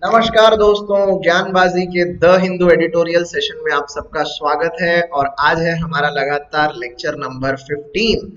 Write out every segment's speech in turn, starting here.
नमस्कार दोस्तों, ज्ञानबाजी के द हिंदू एडिटोरियल सेशन में आप सबका स्वागत है। और आज है हमारा लगातार लेक्चर नंबर 15।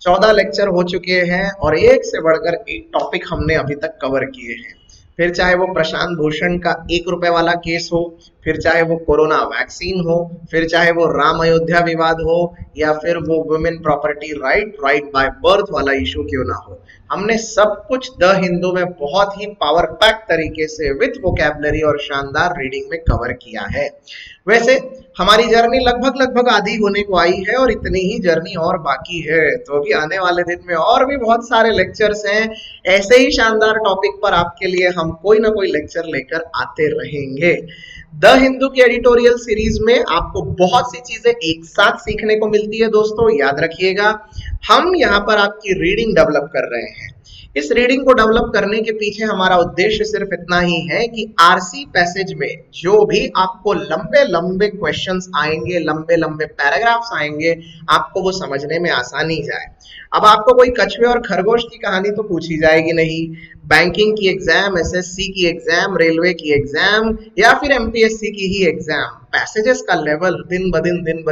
14 लेक्चर हो चुके हैं और एक से बढ़कर एक टॉपिक हमने अभी तक कवर किए हैं। फिर चाहे वो प्रशांत भूषण का 1 रुपए वाला केस हो, फिर चाहे वो कोरोना वैक्सीन हो, फिर चाहे वो राम अयोध्या विवाद हो, या फिर वो women property right by birth वाला इशू क्यों ना हो, हमने सब कुछ द हिंदू में बहुत ही पावर पैक तरीके से विथ वोकैबुलरी और शानदार रीडिंग में कवर किया है। वैसे हमारी जर्नी लगभग लगभग आधी होने को आई है और इतनी ही जर्नी और बाकी है, तो अभी आने वाले दिन में और भी बहुत सारे लेक्चर्स हैं। ऐसे ही शानदार टॉपिक पर आपके लिए हम कोई ना कोई लेक्चर लेकर आते रहेंगे। द हिंदू की एडिटोरियल सीरीज में आपको बहुत सी चीजें एक साथ सीखने को मिलती है दोस्तों, याद रखिएगा। हम यहाँ पर आपकी रीडिंग डेवलप कर रहे हैं। इस रीडिंग को डेवलप करने के पीछे हमारा उद्देश्य सिर्फ इतना ही है कि आरसी पैसेज में जो भी आपको लंबे लंबे क्वेश्चंस आएंगे, लंबे लंबे पैराग्राफ्स आएंगे, आपको वो समझने में आसानी जाए। अब आपको कोई कछुए और खरगोश की कहानी तो पूछी जाएगी नहीं। बैंकिंग की एग्जाम, एसएससी की एग्जाम, रेलवे की एग्जाम या फिर एमपीएससी की ही एग्जाम, पैसेजेस का लेवल दिन ब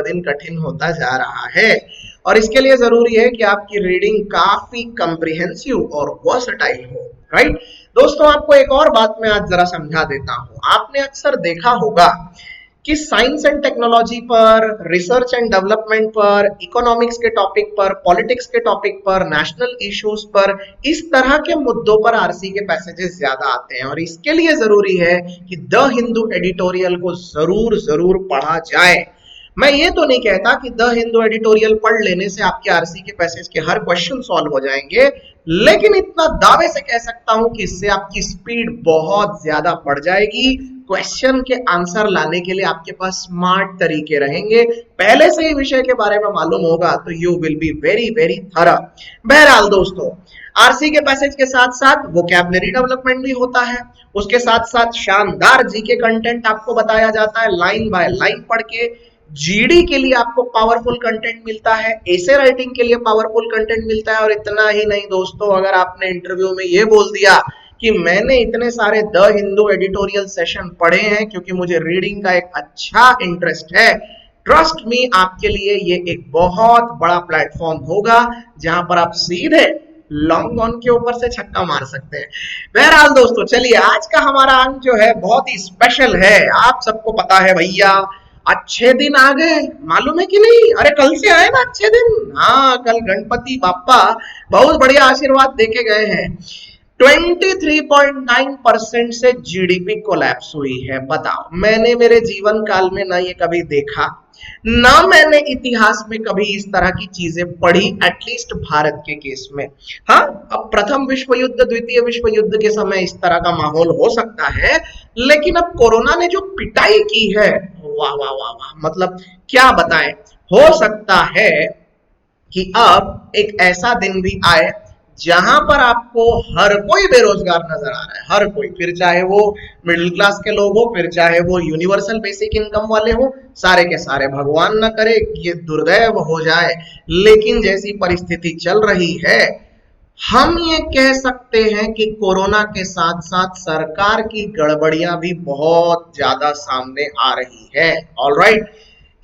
दिन कठिन होता जा रहा है। और इसके लिए जरूरी है कि आपकी रीडिंग काफी कॉम्प्रिहेंसिव और वर्सटाइल हो। राइट दोस्तों, आपको एक और बात मैं आज जरा समझा देता हूं। आपने अक्सर देखा होगा कि साइंस एंड टेक्नोलॉजी पर, रिसर्च एंड डेवलपमेंट पर, इकोनॉमिक्स के टॉपिक पर, पॉलिटिक्स के टॉपिक पर, नेशनल इश्यूज पर, इस तरह के मुद्दों पर आरसी के पैसेजेस ज्यादा आते हैं। और इसके लिए जरूरी है कि द हिंदू एडिटोरियल को जरूर जरूर पढ़ा जाए। मैं ये तो नहीं कहता कि द हिंदू एडिटोरियल पढ़ लेने से आपके आरसी के पैसेज के हर क्वेश्चन सॉल्व हो जाएंगे, लेकिन इतना दावे से कह सकता हूं कि इससे आपकी स्पीड बहुत ज्यादा बढ़ जाएगी। क्वेश्चन के आंसर लाने के लिए आपके पास स्मार्ट तरीके रहेंगे। पहले से ही विषय के बारे में मालूम होगा तो you will be very very थरा। बहरहाल दोस्तों, आरसी के पैसेज के साथ साथ वोकैबुलरी डेवलपमेंट भी होता है। उसके साथ साथ शानदार जीके कंटेंट आपको बताया जाता है लाइन बाय लाइन पढ़ के। जीडी के लिए आपको पावरफुल कंटेंट मिलता है, एसे राइटिंग के लिए पावरफुल कंटेंट मिलता है। और इतना ही नहीं दोस्तों, अगर आपने इंटरव्यू में ये बोल दिया कि मैंने इतने सारे द हिंदू एडिटोरियल सेशन पढ़े हैं क्योंकि मुझे रीडिंग का एक अच्छा इंटरेस्ट है, ट्रस्ट मी, आपके लिए ये एक बहुत बड़ा प्लेटफॉर्म होगा जहां पर आप सीधे लॉन्ग ऑन के ऊपर से छक्का मार सकते हैं। बहरहाल दोस्तों, चलिए आज का हमारा अंक जो है बहुत ही स्पेशल है। आप सबको पता है भैया, अच्छे दिन आ गए, मालूम है कि नहीं? अरे कल से आए ना अच्छे दिन। हाँ, कल गणपति बापा बहुत बढ़िया आशीर्वाद देके गए हैं। 23.9% से जीडीपी कोलैप्स हुई है। बताओ, मैंने मेरे जीवन काल में ना ये कभी देखा, ना मैंने इतिहास में कभी इस तरह की चीजें पढ़ी, एटलीस्ट भारत के केस में। हाँ, अब प्रथम विश्व युद्ध, द्वितीय विश्व युद्ध के समय इस तरह का माहौल हो सकता है, लेकिन अब कोरोना ने जो पिटाई की है, वाह वाह वाह वाह, मतलब क्या बताएं। हो सकता है कि अब एक ऐसा दिन भी आए जहां पर आपको हर कोई बेरोजगार नजर आ रहा है, हर कोई, फिर चाहे वो मिडिल क्लास के लोग हो, फिर चाहे वो यूनिवर्सल बेसिक इनकम वाले हो, सारे के सारे, भगवान ना करे ये दुर्दैव हो जाए, लेकिन जैसी परिस्थिति चल रही है, हम ये कह सकते हैं कि कोरोना के साथ साथ सरकार की गड़बड़ियां भी बहुत ज्यादा सामने आ रही है। ऑलराइट,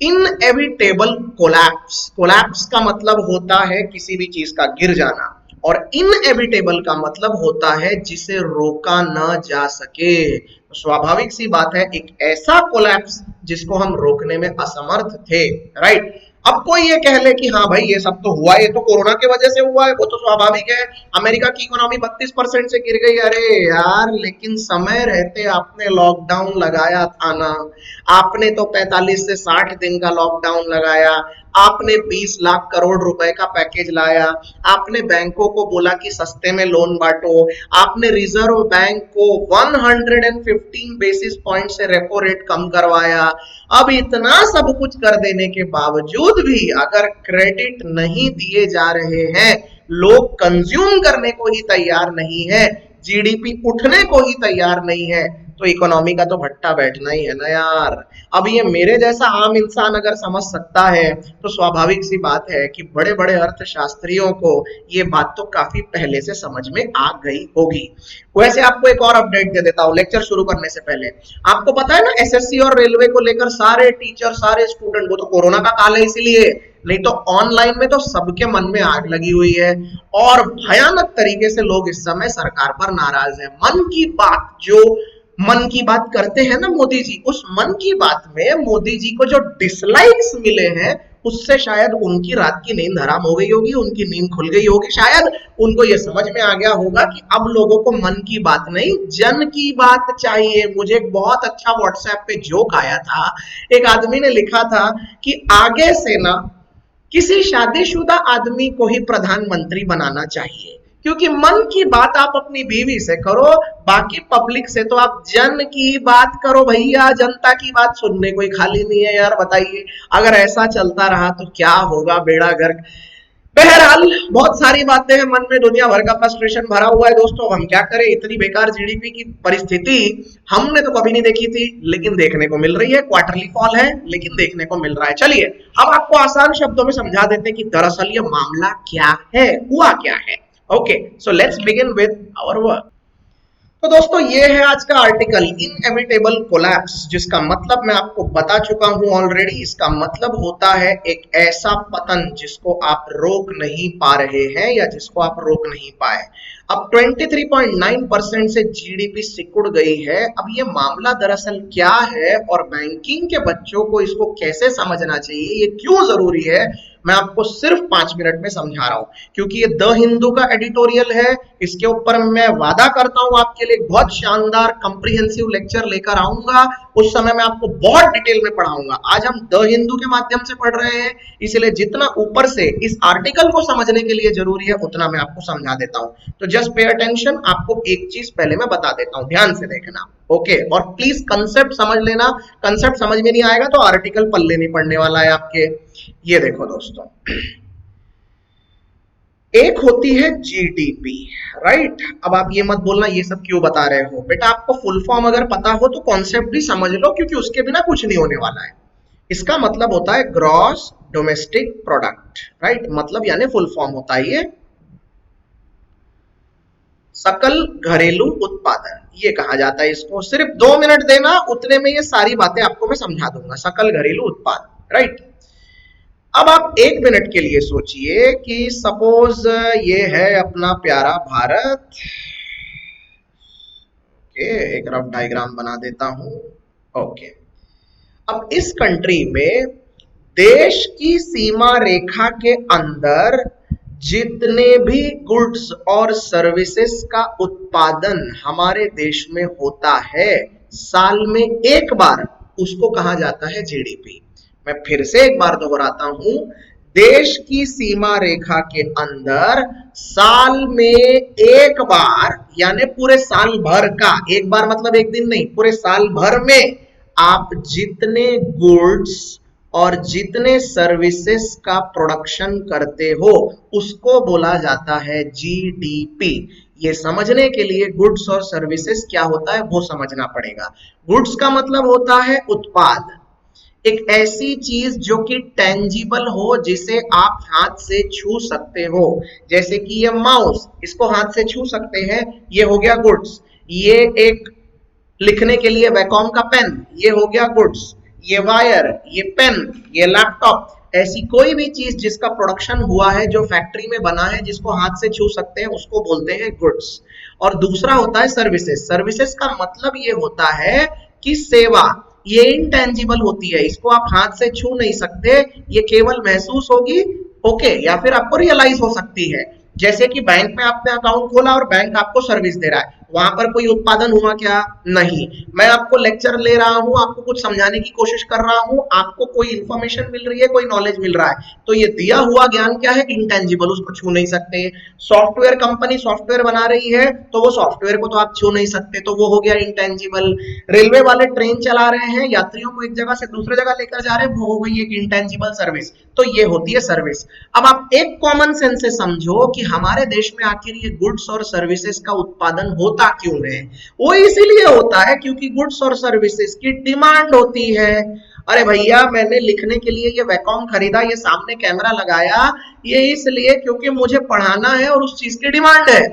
इनएविटेबल कोलैप्स, कोलैप्स का मतलब होता है किसी भी चीज का गिर जाना, और इनएविटेबल का मतलब होता है जिसे रोका ना जा सके। तो स्वाभाविक सी बात है, एक ऐसा कोलैप्स जिसको हम रोकने में असमर्थ थे। राइट, अब कोई ये कह ले कि हाँ भाई ये सब तो हुआ, ये तो कोरोना की वजह से हुआ है, वो तो स्वाभाविक है, अमेरिका की इकोनॉमी 32% से गिर गई। अरे यार, लेकिन समय रहते आपने लॉकडाउन लगाया था ना। आपने तो 45 से 60 दिन का लॉकडाउन लगाया, आपने 20 लाख करोड़ रुपए का पैकेज लाया, आपने बैंकों को बोला कि सस्ते में लोन बांटो, आपने रिजर्व बैंक को 115 बेसिस पॉइंट से रेपो रेट कम करवाया। अब इतना सब कुछ कर देने के बावजूद भी अगर क्रेडिट नहीं दिए जा रहे हैं, लोग कंज्यूम करने को ही तैयार नहीं है, जीडीपी उठने को ही तैयार नहीं है, तो इकोनॉमी का तो भट्टा बैठना ही है ना यार। अब ये मेरे जैसा आम इंसान अगर समझ सकता है तो स्वाभाविक सी बात है कि बड़े बड़े अर्थशास्त्रियों को ये बात तो काफी पहले से समझ में आ गई होगी। वैसे आपको एक और अपडेट दे देता हूँ लेक्चर शुरू करने से पहले। आपको पता है ना एसएससी और रेलवे को लेकर सारे टीचर सारे स्टूडेंट, वो तो कोरोना का काल है इसीलिए, नहीं तो ऑनलाइन में तो सबके मन में आग लगी हुई है और भयानक तरीके से लोग इस समय सरकार पर नाराज हैं। मन की बात, जो मन की बात करते हैं ना मोदी जी, उस मन की बात में मोदी जी को जो डिसलाइक्स मिले हैं उससे शायद उनकी रात की नींद हराम हो गई होगी, उनकी नींद खुल गई होगी, शायद उनको ये समझ में आ गया होगा कि अब लोगों को मन की बात नहीं जन की बात चाहिए। मुझे एक बहुत अच्छा व्हाट्सएप पे जोक आया था, एक आदमी ने लिखा था कि आगे से ना किसी शादीशुदा आदमी को ही प्रधानमंत्री बनाना चाहिए, क्योंकि मन की बात आप अपनी बीवी से करो, बाकी पब्लिक से तो आप जन की बात करो भैया, जनता की बात सुनने कोई खाली नहीं है यार। बताइए अगर ऐसा चलता रहा तो क्या होगा, बेड़ा गर्क। बहरहाल बहुत सारी बातें हैं मन में, दुनिया भर का फ्रस्ट्रेशन भरा हुआ है दोस्तों। अब हम क्या करें, इतनी बेकार जीडीपी की परिस्थिति हमने तो कभी नहीं देखी थी, लेकिन देखने को मिल रही है। क्वार्टरली फॉल है लेकिन देखने को मिल रहा है। चलिए अब आपको आसान शब्दों में समझा देते हैं कि दरअसल ये मामला क्या है, हुआ क्या है। Okay, so let's begin with our work. तो दोस्तों ये है आज का आर्टिकल, इनएविटेबल कोलैप्स, जिसका मतलब मैं आपको बता चुका हूं ऑलरेडी। इसका मतलब होता है एक ऐसा पतन जिसको आप रोक नहीं पा रहे हैं या जिसको आप रोक नहीं पाए। अब 23.9% से जीडीपी सिकुड़ गई है। अब ये मामला दरअसल क्या है और बैंकिंग के बच्चों को इसको कैसे समझना चाहिए, ये क्यों जरूरी है, मैं आपको सिर्फ 5 मिनट में समझा रहा हूं, क्योंकि ये द हिंदू का एडिटोरियल है। इसके ऊपर मैं वादा करता हूं आपके लिए बहुत शानदार कंप्रिहेंसिव लेक्चर लेकर आऊंगा। उस समय मैं आपको बहुत डिटेल में पढ़ाऊंगा। आज हम द हिंदू के माध्यम से पढ़ रहे हैं, इसलिए जितना ऊपर से इस आर्टिकल को समझने के लिए जरूरी है उतना मैं आपको समझा देता हूं। तो जस्ट पे अटेंशन, आपको एक चीज पहले मैं बता देता हूं, ध्यान से देखना। ओके, और प्लीज कंसेप्ट समझ लेना, कंसेप्ट समझ में नहीं आएगा तो आर्टिकल पल्ले नहीं पड़ने वाला है आपके। ये देखो दोस्तों, एक होती है जीडीपी, राइट। अब आप ये मत बोलना ये सब क्यों बता रहे हो बेटा, आपको फुल फॉर्म अगर पता हो तो कॉन्सेप्ट भी समझ लो, क्योंकि उसके बिना कुछ नहीं होने वाला है। इसका मतलब होता है ग्रॉस डोमेस्टिक प्रोडक्ट, राइट। मतलब यानी फुल फॉर्म होता है ये सकल घरेलू उत्पादन, ये कहा जाता है इसको। सिर्फ 2 मिनट देना, उतने में ये सारी बातें आपको मैं समझा दूंगा। सकल घरेलू उत्पादन, राइट। अब आप 1 मिनट के लिए सोचिए कि सपोज ये है अपना प्यारा भारत। ओके, एक रफ डायग्राम बना देता हूं। ओके, अब इस कंट्री में देश की सीमा रेखा के अंदर जितने भी गुड्स और सर्विसेज का उत्पादन हमारे देश में होता है साल में एक बार, उसको कहा जाता है जीडीपी। मैं फिर से एक बार दोहराता हूं, देश की सीमा रेखा के अंदर साल में एक बार, यानी पूरे साल भर का, एक बार मतलब एक दिन नहीं, पूरे साल भर में आप जितने गुड्स और जितने सर्विसेज का प्रोडक्शन करते हो उसको बोला जाता है जीडीपी। ये समझने के लिए गुड्स और सर्विसेज क्या होता है वो समझना पड़ेगा। गुड्स का मतलब होता है उत्पाद, एक ऐसी चीज जो कि टेंजिबल हो, जिसे आप हाथ से छू सकते हो। जैसे कि ये माउस, इसको हाथ से छू सकते हैं, ये हो गया गुड्स। ये एक लिखने के लिए वैकॉम का पेन, ये हो गया गुड्स। ये वायर, ये पेन, ये लैपटॉप, ऐसी कोई भी चीज जिसका प्रोडक्शन हुआ है, जो फैक्ट्री में बना है, जिसको हाथ से छू सकते हैं, उसको बोलते हैं गुड्स। और दूसरा होता है सर्विसेज। सर्विसेज का मतलब ये होता है कि सेवा, ये इनटेंजिबल होती है, इसको आप हाथ से छू नहीं सकते, ये केवल महसूस होगी, ओके, या फिर आपको रियलाइज हो सकती है। जैसे कि बैंक में आपने अकाउंट खोला और बैंक आपको सर्विस दे रहा है, वहां पर कोई उत्पादन हुआ क्या? नहीं। मैं आपको लेक्चर ले रहा हूं, आपको कुछ समझाने की कोशिश कर रहा हूं, आपको कोई इंफॉर्मेशन मिल रही है, कोई नॉलेज मिल रहा है, तो ये दिया हुआ ज्ञान क्या है? इंटेंजिबल, उसको छू नहीं सकते। सॉफ्टवेयर कंपनी सॉफ्टवेयर बना रही है तो वो सॉफ्टवेयर को तो आप छू नहीं सकते, तो वो हो गया इंटेंजिबल। रेलवे वाले ट्रेन चला रहे हैं, यात्रियों को एक जगह से दूसरे जगह लेकर जा रहे हैं, वो हो गई एक इंटेंजिबल सर्विस, तो ये होती है सर्विस। अब आप एक कॉमन सेंस से समझो कि हमारे देश में आखिर ये गुड्स और सर्विसेज का उत्पादन होता होता क्यों है? वो इसीलिए होता है क्योंकि गुड्स और सर्विसेज की डिमांड होती है। अरे भैया, मैंने लिखने के लिए ये वैकॉम खरीदा, ये सामने कैमरा लगाया, ये इसलिए क्योंकि मुझे पढ़ाना है और उस चीज की डिमांड है।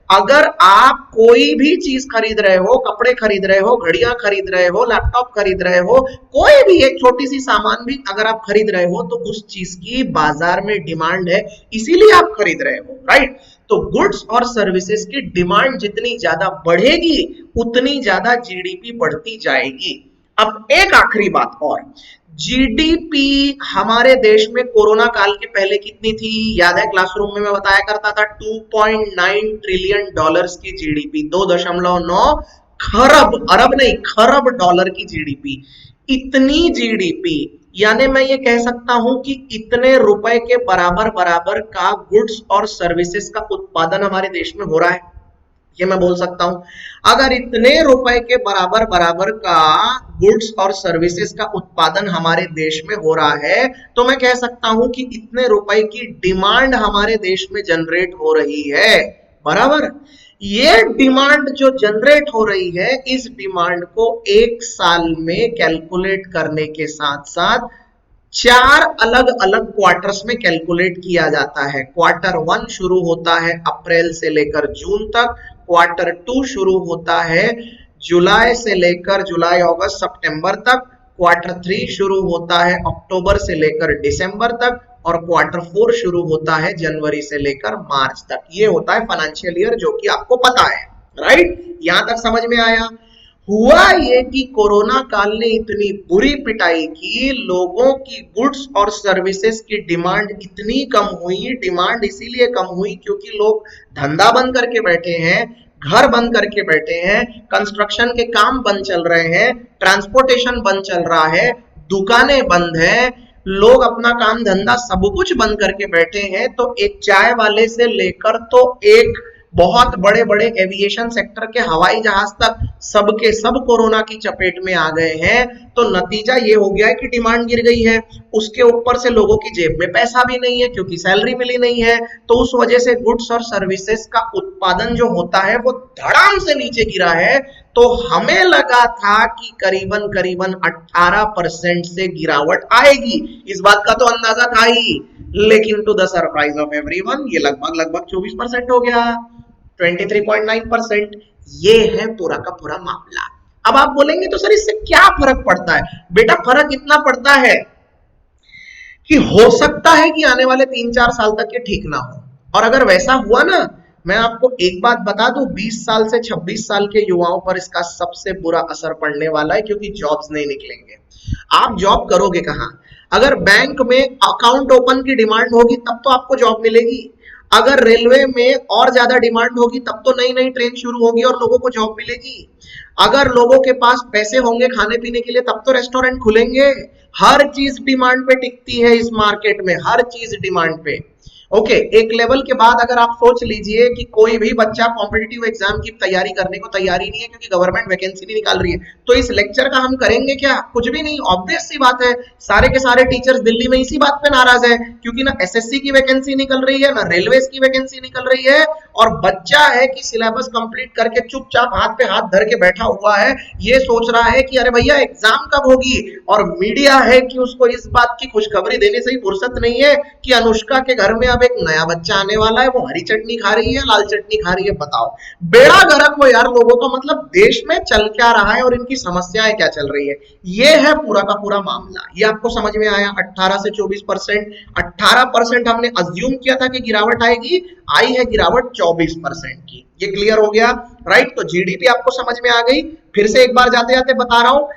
अगर आप कोई भी चीज खरीद रहे हो, कपड़े खरीद रहे हो, घड़ियां खरीद रहे हो, लैपटॉप खरीद रहे हो, कोई भी एक छोटी सी सामान भी अगर आप खरीद रहे हो तो उस चीज की बाजार में डिमांड है, इसीलिए आप खरीद रहे हो, राइट? तो गुड्स और सर्विसेज की डिमांड जितनी ज्यादा बढ़ेगी उतनी ज्यादा जीडीपी बढ़ती जाएगी। अब एक आखिरी बात और, जीडीपी हमारे देश में कोरोना काल के पहले कितनी थी? याद है क्लासरूम में मैं बताया करता था 2.9 ट्रिलियन डॉलर्स की जीडीपी, 2.9 खरब, अरब नहीं खरब डॉलर की जीडीपी। इतनी जीडीपी यानी मैं ये कह सकता हूं कि इतने रुपए के बराबर बराबर का गुड्स और सर्विसेज का उत्पादन हमारे देश में हो रहा है, ये मैं बोल सकता हूं। अगर इतने रुपए के बराबर बराबर का गुड्स और सर्विसेज का उत्पादन हमारे देश में हो रहा है तो मैं कह सकता हूं कि इतने रुपए की डिमांड हमारे देश में जनरेट हो रही है, बराबर? ये डिमांड जो जनरेट हो रही है, इस डिमांड को एक साल में कैलकुलेट करने के साथ साथ 4 अलग अलग क्वार्टर्स में कैलकुलेट किया जाता है। क्वार्टर 1 शुरू होता है अप्रैल से लेकर जून तक, क्वार्टर 2 शुरू होता है जुलाई से लेकर जुलाई अगस्त सितंबर तक, क्वार्टर 3 शुरू होता है अक्टूबर से लेकर दिसंबर तक, और क्वार्टर 4 शुरू होता है जनवरी से लेकर मार्च तक। ये होता है फाइनेंशियल ईयर, जो कि आपको पता है, राइट? यहां तक समझ में आया? हुआ ये कि कोरोना काल ने इतनी बुरी पिटाई की, लोगों की गुड्स और सर्विसेज की डिमांड इतनी कम हुई। डिमांड इसीलिए कम हुई क्योंकि लोग धंधा बंद करके बैठे हैं, घर बंद करके बैठे हैं, कंस्ट्रक्शन के काम बंद चल रहे हैं, ट्रांसपोर्टेशन बंद चल रहा है, दुकानें बंद हैं, लोग अपना काम धंधा सब कुछ बंद करके बैठे हैं। तो एक चाय वाले से लेकर तो एक बहुत बड़े बड़े एविएशन सेक्टर के हवाई जहाज तक सबके सब कोरोना की चपेट में आ गए हैं। तो नतीजा ये हो गया है कि डिमांड गिर गई है, उसके ऊपर से लोगों की जेब में पैसा भी नहीं है क्योंकि सैलरी मिली नहीं है। तो उस वजह से गुड्स और सर्विसेज का उत्पादन जो होता है वो धड़ाम से नीचे गिरा है। तो हमें लगा था कि करीबन करीबन 18% से गिरावट आएगी, इस बात का तो अंदाजा था ही, लेकिन to the surprise of everyone ये लगभग 24% हो गया, 23.9%। ये है पूरा का पूरा मामला। अब आप बोलेंगे तो सर इससे क्या फर्क पड़ता है? बेटा फर्क इतना पड़ता है कि हो सकता है कि आने वाले 3-4 साल तक ये ठीक ना हो, और अगर वैसा हुआ ना, मैं आपको एक बात बता दूं, 20 साल से 26 साल के युवाओं पर इसका सबसे बुरा असर पड़ने वाला है, क्योंकि जॉब्स नहीं निकलेंगे। आप जॉब करोगे कहां? अगर बैंक में अकाउंट ओपन की डिमांड होगी तब तो आपको जॉब मिलेगी, अगर रेलवे में और ज्यादा डिमांड होगी तब तो नई नई ट्रेन शुरू होगी और लोगों को जॉब मिलेगी, अगर लोगों के पास पैसे होंगे खाने पीने के लिए तब तो रेस्टोरेंट खुलेंगे। हर चीज डिमांड पे टिकती है इस मार्केट में, हर चीज डिमांड पे। ओके, एक लेवल के बाद अगर आप सोच लीजिए कि कोई भी बच्चा कॉम्पिटिटिव एग्जाम की तैयारी करने को तैयारी नहीं है क्योंकि गवर्नमेंट वैकेंसी नहीं निकाल रही है, तो इस लेक्चर का हम करेंगे क्या? कुछ भी नहीं। ऑब्वियस सी बात है, सारे के सारे टीचर्स दिल्ली में इसी बात पे नाराज है क्योंकि ना एसएससी की वैकेंसी निकल रही है, ना रेलवे की वैकेंसी निकल रही है, और बच्चा है कि सिलेबस कंप्लीट करके चुपचाप हाथ पे हाथ धर के बैठा हुआ है, ये सोच रहा है कि अरे भैया एग्जाम कब होगी, और मीडिया है कि उसको इस बात की खुशखबरी देने से ही फुर्सत नहीं है कि अनुष्का के घर में एक नया बच्चा आने वाला है, वो हरी चटनी खा रही है, लाल चटनी खा रही है। बताओ, बेड़ा गर्क हो यार लोगों का। मतलब देश में चल क्या रहा है और इनकी समस्याएं क्या चल रही है, ये है पूरा का पूरा मामला। ये आपको समझ में आया? 18 से 24%, 18% हमने अज्यूम किया था कि गिरावट आएगी, आई है गिरावट 24% की। ये क्लियर हो गया, राइट? तो जीडीपी आपको समझ में आ गई। फिर से एक बार जाते जाते बता रहा हूं,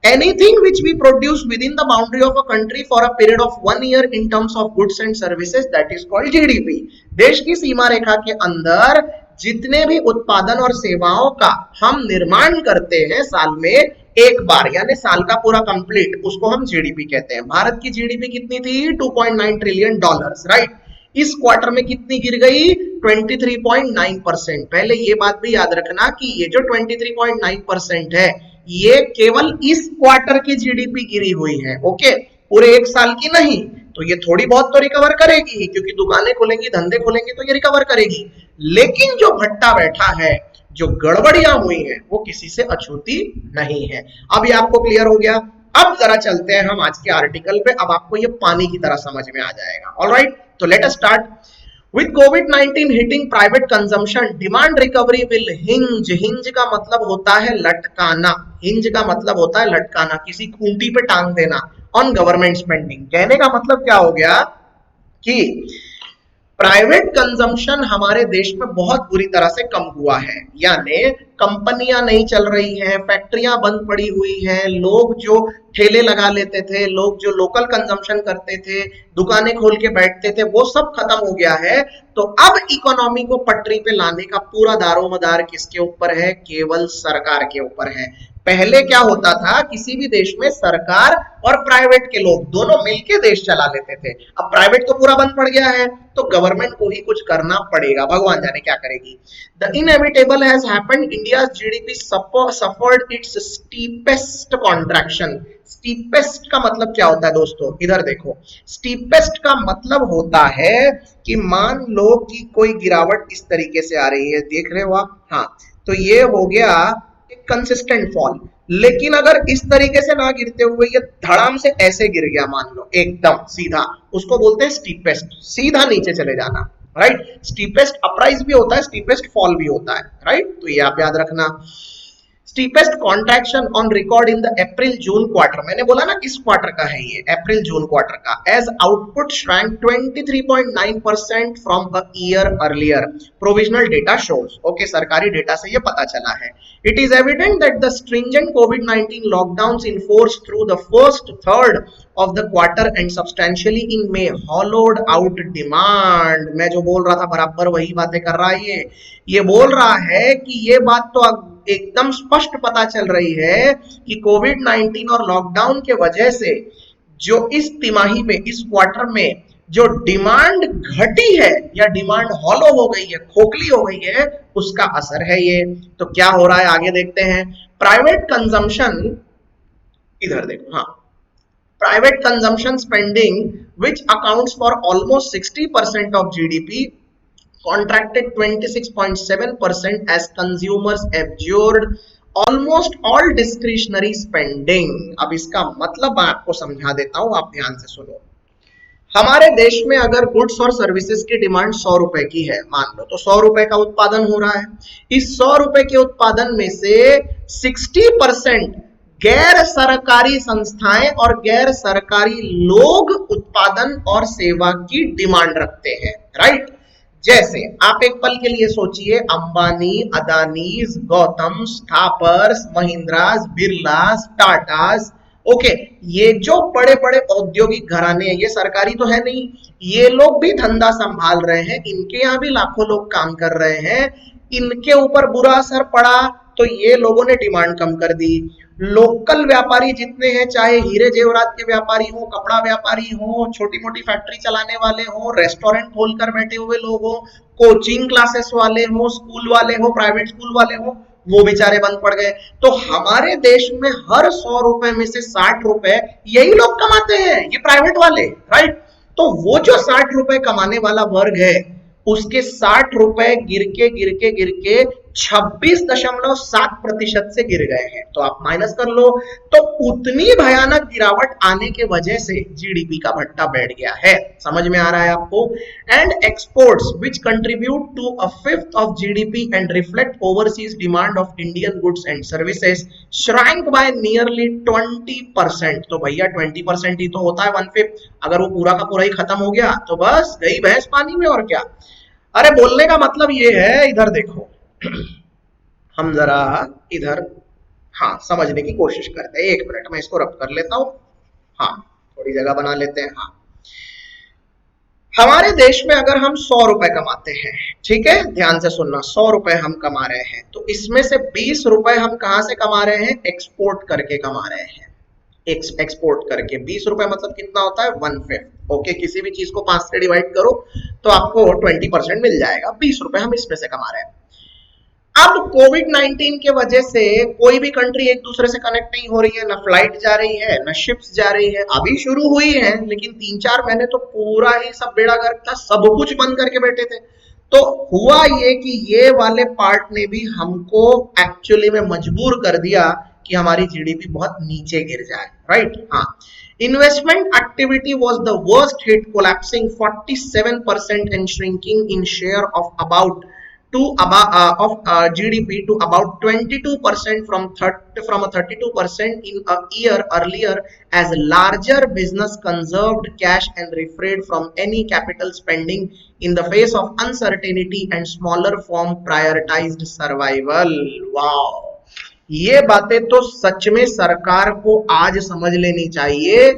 anything which we produce within the boundary of a country for a period of 1 year in terms of goods and services, that is called GDP। देश की सीमा रेखा के अंदर जितने भी उत्पादन और सेवाओं का हम निर्माण करते हैं साल में एक बार, यानी साल का पूरा कंप्लीट, उसको हम जीडीपी कहते हैं। भारत की जीडीपी कितनी थी? 2.9 ट्रिलियन डॉलर्स, राइट? इस क्वार्टर में कितनी गिर गई? 23.9%। पहले ये बात भी याद रखना कि ये जो 23.9% है ये केवल इस क्वार्टर की जीडीपी गिरी हुई है, ओके, पूरे एक साल की नहीं। तो ये थोड़ी बहुत तो रिकवर करेगी क्योंकि दुकानें खुलेंगी, धंधे खुलेंगे तो ये रिकवर करेगी, लेकिन जो भट्टा बैठा है जो गड़बड़ियां हुई हैं वो किसी से अछूती नहीं है। अब ये आपको क्लियर हो गया। अब जरा चलते हैं हम आज के आर्टिकल पे, अब आपको ये पानी की तरह समझ में आ जाएगा। ऑलराइट, तो let us start. With COVID-19 hitting private consumption, demand recovery will hinge. Hinge का मतलब होता है लटकाना। hinge का मतलब होता है लटकाना, किसी खूंटी पे टांग देना। On government spending, कहने का मतलब क्या हो गया कि प्राइवेट कंजम्पशन हमारे देश में बहुत बुरी तरह से कम हुआ है। यानी कंपनियां नहीं चल रही हैं, फैक्ट्रियां बंद पड़ी हुई हैं, लोग जो ठेले लगा लेते थे, लोग जो लोकल कंजम्पशन करते थे, दुकानें खोल के बैठते थे, वो सब खत्म हो गया है। तो अब इकोनॉमी को पटरी पे लाने का पूरा दारोमदार किसके ऊपर है? केवल सरकार के ऊपर है। पहले क्या होता था, किसी भी देश में सरकार और प्राइवेट के लोग दोनों मिलके देश चला लेते थे। अब प्राइवेट तो पूरा बंद पड़ गया है, तो गवर्नमेंट को ही कुछ करना पड़ेगा, भगवान जाने क्या करेगी। The inevitable has happened, India's GDP suffered it's steepest contraction. Steepest का मतलब क्या होता है दोस्तों? इधर देखो, स्टीपेस्ट का मतलब होता है कि मान लो कि कोई गिरावट इस तरीके से आ रही है, देख रहे हो आप? हाँ, तो ये हो गया एक कंसिस्टेंट फॉल। लेकिन अगर इस तरीके से ना गिरते हुए ये धड़ाम से ऐसे गिर गया, मान लो एकदम सीधा, उसको बोलते हैं स्टीपेस्ट, सीधा नीचे चले जाना। राइट, स्टीपेस्ट अपराइज भी होता है, स्टीपेस्ट फॉल भी होता है। राइट, तो ये आप याद रखना। Steepest contraction on record in the April June quarter, मैंने बोला ना किस क्वार्टर का है ये? अप्रैल जून क्वार्टर का। As output shrank 23.9% from a year earlier, provisional data shows. Okay, सरकारी डेटा से ये पता चला है। It is evident that the stringent कोविड-19 lockdowns enforced through the first third of the quarter and substantially in May hollowed out demand। मैं जो बोल रहा था बराबर वही बातें कर रहा है ये बोल रहा है कि ये बात तो एकदम स्पष्ट पता चल रही है कि कोविड-19 और लॉकडाउन के वजह से जो इस तिमाही में, इस क्वार्टर में जो डिमांड घटी है या डिमांड हॉलो हो गई है, खोखली हो गई है, उसका असर है ये। तो क्या हो रहा है आगे देखते हैं। प्राइवेट कंजम्पशन, इधर देखो, हाँ, private consumption spending, which accounts for almost 60% of GDP, contracted 26.7% as consumers absorbed almost all discretionary spending। अब इसका मतलब मैं आपको समझा देता हूं, आप ध्यान से सुनो। हमारे देश में अगर गुड्स और सर्विसेज की डिमांड 100 रुपए की है, मान लो, तो 100 रुपए का उत्पादन हो रहा है। इस 100 रुपए के उत्पादन में से 60% गैर सरकारी संस्थाएं और गैर सरकारी लोग उत्पादन और सेवा की डिमांड रखते हैं। राइट, जैसे आप एक पल के लिए सोचिए, अंबानी, अदानीज, गौतम, थापर्स, महिंद्रास, बिरलास, टाटास। ओके, ये जो बड़े बड़े औद्योगिक घराने हैं, ये सरकारी तो है नहीं, ये लोग भी धंधा संभाल रहे हैं, इनके यहाँ भी लाखों लोग काम कर रहे हैं, इनके ऊपर बुरा असर पड़ा तो ये लोगों ने डिमांड कम कर दी। लोकल व्यापारी जितने हैं, चाहे हीरे जेवरात के व्यापारी हो, कपड़ा व्यापारी हो, छोटी मोटी फैक्ट्री चलाने वाले हो, रेस्टोरेंट खोलकर बैठे हुए लोग हो, कोचिंग क्लासेस वाले हो, स्कूल वाले हो, प्राइवेट स्कूल वाले हो, वो बेचारे बंद पड़ गए। तो हमारे देश में हर 100 रुपए में से 60 रुपए यही लोग कमाते हैं, ये प्राइवेट वाले। राइट, तो वो जो 60 रुपए कमाने वाला वर्ग है, उसके 60 रुपए गिर के 26.7% से गिर गए हैं। तो आप माइनस कर लो, तो उतनी भयानक गिरावट आने के वजह से जीडीपी का भट्टा बैठ गया है। समझ में आ रहा है आपको? And exports which contribute to a fifth of GDP and reflect overseas demand of Indian goods and services shrank by nearly 20%। तो भैया 20% ही तो होता है 1/5। अगर वो पूरा का पूरा ही खत्म हो गया तो बस गई भैंस पानी में, और क्या। अरे बोलने का मतलब ये है, इधर देखो, हम जरा इधर, हाँ, समझने की कोशिश करते हैं। 1 मिनट मैं इसको रब कर लेता हूं, हाँ, थोड़ी जगह बना लेते हैं। हाँ, हमारे देश में अगर हम 100 रुपए कमाते हैं, ठीक है, ध्यान से सुनना, 100 रुपए हम कमा रहे हैं, तो इसमें से 20 रुपए हम कहां से कमा रहे हैं? एक्सपोर्ट करके कमा रहे हैं। एक्सपोर्ट करके 20 रुपए मतलब कितना होता है? 1/5। ओके, किसी भी चीज को 5 से डिवाइड करो तो आपको 20% मिल जाएगा। 20 रुपए हम इसमें से कमा रहे हैं। अब कोविड-19 के वजह से कोई भी कंट्री एक दूसरे से कनेक्ट नहीं हो रही है, ना फ्लाइट जा रही है, ना शिप्स जा रही है। अभी शुरू हुई है, लेकिन 3-4 महीने तो पूरा ही सब बेड़ा गर्क था, सब कुछ बंद करके बैठे थे। तो हुआ ये कि ये वाले पार्ट ने भी हमको एक्चुअली में मजबूर कर दिया कि हमारी जीडीपी बहुत नीचे गिर जाए, राइट। हाँ, investment activity was the worst hit, collapsing 47% and shrinking in share of about GDP to about 22% from a 32% in a year earlier, as larger business conserved cash and refrained from any capital spending in the face of uncertainty, and smaller firm prioritized survival. Wow, ये बातें तो सच में सरकार को आज समझ लेनी चाहिए।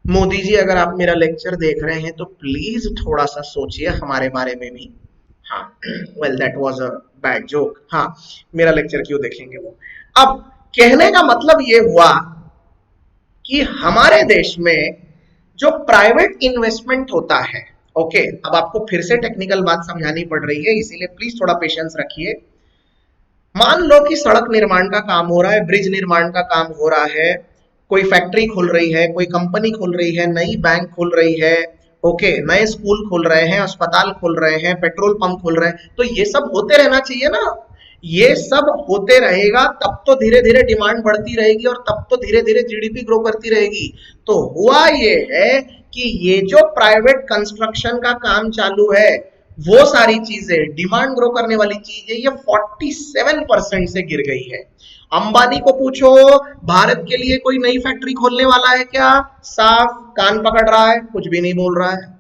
मोदी जी, अगर आप मेरा लेक्चर देख रहे हैं तो प्लीज थोड़ा सा सोचिए हमारे बारे में भी। हाँ, well that was a bad joke. हाँ, मेरा लेक्चर क्यों देखेंगे वो। अब कहने का मतलब ये हुआ कि हमारे देश में जो प्राइवेट इन्वेस्टमेंट होता है, ओके, अब आपको फिर से टेक्निकल बात समझानी पड़ रही है, इसीलिए प्लीज थोड़ा पेशेंस रखिए। मान लो कि सड़क निर्माण का काम हो रहा है, ब्रिज निर्माण का काम हो रहा है, कोई फैक्ट्री खुल रही है, कोई कंपनी खुल रही है, नई बैंक खुल रही है, ओके, नए स्कूल खुल रहे हैं, अस्पताल खुल रहे हैं, पेट्रोल पंप खुल रहे हैं, तो ये सब होते रहना चाहिए ना। ये सब होते रहेगा तब तो धीरे धीरे डिमांड बढ़ती रहेगी और तब तो धीरे धीरे जीडीपी ग्रो करती रहेगी। तो हुआ ये है कि ये जो प्राइवेट कंस्ट्रक्शन का काम चालू है, वो सारी चीजें डिमांड ग्रो करने वाली चीजें ये 47% से गिर गई है। अंबानी को पूछो भारत के लिए कोई नई फैक्ट्री खोलने वाला है क्या, साफ कान पकड़ रहा है, कुछ भी नहीं बोल रहा है।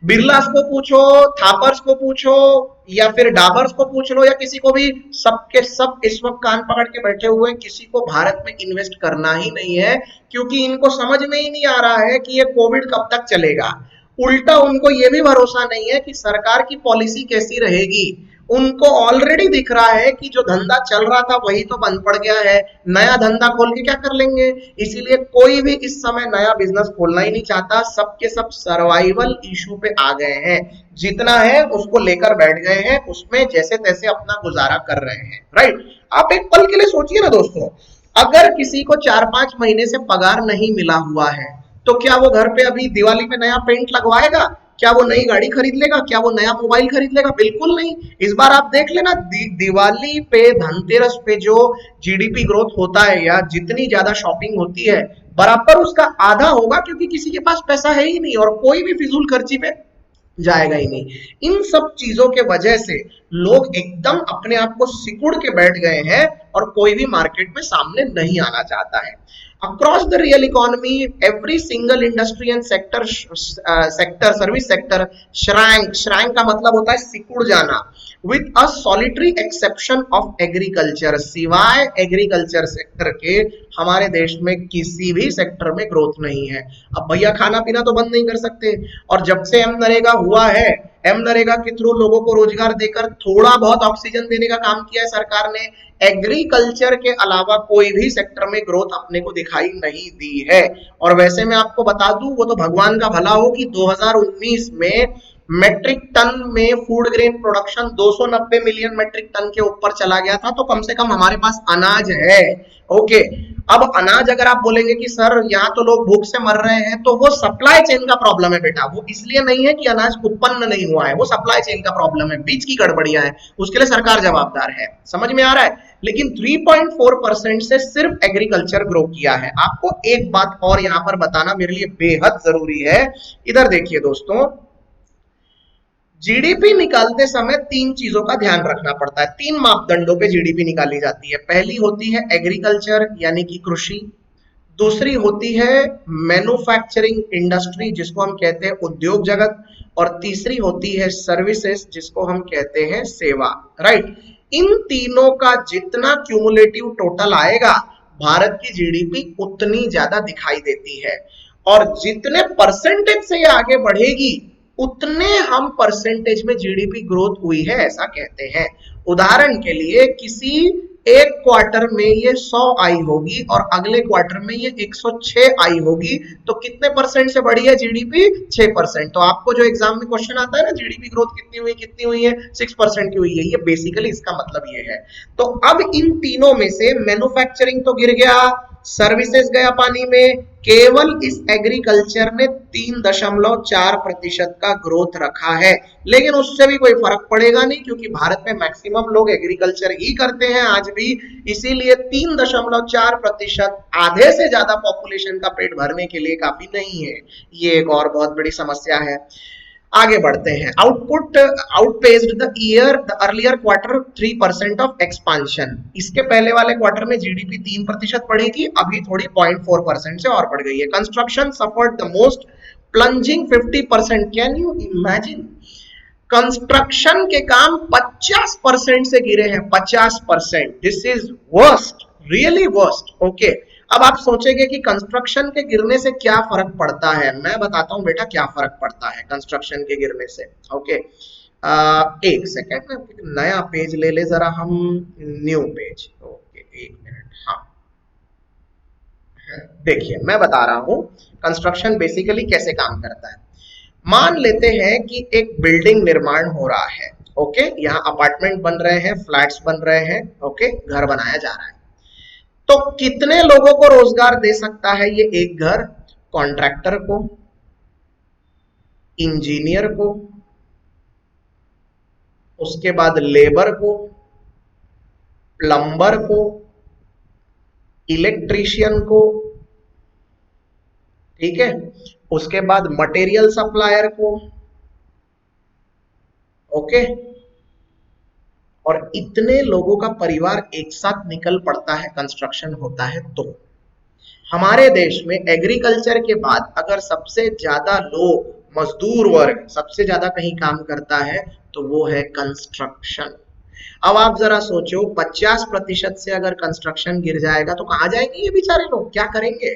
बिरलास को पूछो, थापर्स को पूछो, या फिर डाबर्स को पूछ लो, या किसी को भी, सबके सब इस वक्त कान पकड़ के बैठे हुए हैं, किसी को भारत में इन्वेस्ट करना ही नहीं है, क्योंकि इनको समझ में ही नहीं आ रहा है कि ये कोविड कब तक चलेगा। उल्टा उनको ये भी भरोसा नहीं है कि सरकार की पॉलिसी कैसी रहेगी। उनको ऑलरेडी दिख रहा है कि जो धंधा चल रहा था वही तो बंद पड़ गया है, नया धंधा खोल के क्या कर लेंगे। इसीलिए कोई भी इस समय नया बिजनेस खोलना ही नहीं चाहता, सबके सब सर्वाइवल इशू पे आ गए हैं, जितना है उसको लेकर बैठ गए हैं, उसमें जैसे तैसे अपना गुजारा कर रहे हैं, राइट। आप एक पल के लिए सोचिए ना दोस्तों, अगर किसी को 4-5 महीने से पगार नहीं मिला हुआ है तो क्या वो घर पे अभी दिवाली पे नया पेंट लगवाएगा, क्या वो नई गाड़ी खरीद लेगा, क्या वो नया मोबाइल खरीद लेगा? बिल्कुल नहीं। इस बार आप देख लेना, दिवाली पे, धनतेरस पे जो जीडीपी ग्रोथ होता है या जितनी ज्यादा शॉपिंग होती है, बराबर उसका आधा होगा, क्योंकि किसी के पास पैसा है ही नहीं और कोई भी फिजूल खर्ची पे जाएगा ही नहीं। इन सब चीजों के वजह से लोग एकदम अपने आप को सिकुड़ के बैठ गए हैं और कोई भी मार्केट में सामने नहीं आना चाहता है। Across the real economy, every single industry and service sector shrank का मतलब होता है सिकुड़ जाना, with a solitary exception of agriculture, सिवाय एग्रीकल्चर सेक्टर के हमारे देश में किसी भी सेक्टर में ग्रोथ नहीं है। अब भैया खाना पीना तो बंद नहीं कर सकते, और जब से एम नरेगा हुआ है, एम नरेगा के थ्रू लोगों को रोजगार देकर थोड़ा बहुत ऑक्सीजन देने का काम किया है सरकार ने, एग्रीकल्चर के अलावा कोई भी सेक्टर में ग्रोथ अपने को दिखाई नहीं दी है। और वैसे मैं आपको बता दूं, वो तो भगवान का भला हो कि 2019 में मेट्रिक टन में food grain production 290 million metric ton के ऊपर चला गया था, तो कम से कम हमारे पास अनाज है, ओके। अब अनाज अगर आप बोलेंगे कि सर यहाँ तो लोग भूख से मर रहे हैं, तो वो सप्लाई चेन का प्रॉब्लम है बेटा, वो इसलिए नहीं है कि अनाज उत्पन्न नहीं हुआ है, वो सप्लाई चेन का प्रॉब्लम है, बीच की गड़बड़ियां है, उसके लिए सरकार जवाबदार है। समझ में आ रहा है? लेकिन 3.4% से सिर्फ एग्रीकल्चर ग्रो किया है। आपको एक बात और यहां पर बताना मेरे लिए बेहद जरूरी है, इधर देखिए दोस्तों, जीडीपी निकालते समय तीन चीजों का ध्यान रखना पड़ता है, तीन मापदंडों पे जीडीपी निकाली जाती है। पहली होती है एग्रीकल्चर यानी कि कृषि, दूसरी होती है मैन्युफैक्चरिंग इंडस्ट्री जिसको हम कहते हैं उद्योग जगत, और तीसरी होती है सर्विसेज जिसको हम कहते हैं सेवा, राइट। इन तीनों का जितना क्यूमुलेटिव टोटल आएगा, भारत की जीडीपी उतनी ज्यादा दिखाई देती है, और जितने परसेंटेज से ये आगे बढ़ेगी उतने हम परसेंटेज में जीडीपी ग्रोथ हुई है ऐसा कहते हैं। उदाहरण के लिए किसी एक क्वार्टर में ये 100 आई होगी और अगले क्वार्टर में ये 106 आई होगी, तो कितने परसेंट से बढ़ी है जीडीपी? 6%। तो आपको जो एग्जाम में क्वेश्चन आता है ना, जीडीपी ग्रोथ कितनी हुई है, 6% की हुई है, ये बेसिकली इसका मतलब ये है। तो अब इन तीनों में से मैन्युफैक्चरिंग तो गिर गया, सर्विसेज गया पानी में। केवल इस एग्रीकल्चर ने 3.4% का ग्रोथ रखा है, लेकिन उससे भी कोई फर्क पड़ेगा नहीं क्योंकि भारत में मैक्सिमम लोग एग्रीकल्चर ही करते हैं आज भी। इसीलिए 3.4% आधे से ज्यादा पॉपुलेशन का पेट भरने के लिए काफी नहीं है। ये एक और बहुत बड़ी समस्या है। आगे बढ़ते हैं। Output outpaced the earlier quarter 3% of expansion. इसके पहले वाले क्वार्टर में जीडीपी 3% बढ़ी थी, अभी थोड़ी 0.4% से और बढ़ गई है। Construction suffered the most, plunging 50%। Can you imagine? Construction के काम 50% से गिरे हैं, 50%। This is worst, really worst. Okay, अब आप सोचेंगे कि कंस्ट्रक्शन के गिरने से क्या फर्क पड़ता है। मैं बताता हूं बेटा क्या फर्क पड़ता है कंस्ट्रक्शन के गिरने से। ओके, एक सेकेंड में नया पेज ले ले जरा हम, न्यू पेज। ओके, एक मिनट। हाँ, देखिए मैं बता रहा हूं कंस्ट्रक्शन बेसिकली कैसे काम करता है। मान लेते हैं कि एक बिल्डिंग निर्माण हो रहा है। ओके, यहाँ अपार्टमेंट बन रहे हैं, फ्लैट्स बन रहे हैं। ओके, घर बनाया जा रहा है। तो कितने लोगों को रोजगार दे सकता है ये एक घर? कॉन्ट्रैक्टर को, इंजीनियर को, उसके बाद लेबर को, प्लम्बर को, इलेक्ट्रीशियन को, ठीक है, उसके बाद मटेरियल सप्लायर को। ओके, और इतने लोगों का परिवार एक साथ निकल पड़ता है कंस्ट्रक्शन होता है तो। हमारे देश में एग्रीकल्चर के बाद अगर सबसे ज्यादा लोग, मजदूर वर्ग सबसे ज्यादा कहीं काम करता है तो वो है कंस्ट्रक्शन। अब आप जरा सोचो 50% से अगर कंस्ट्रक्शन गिर जाएगा तो कहां जाएंगे ये बेचारे लोग, क्या करेंगे?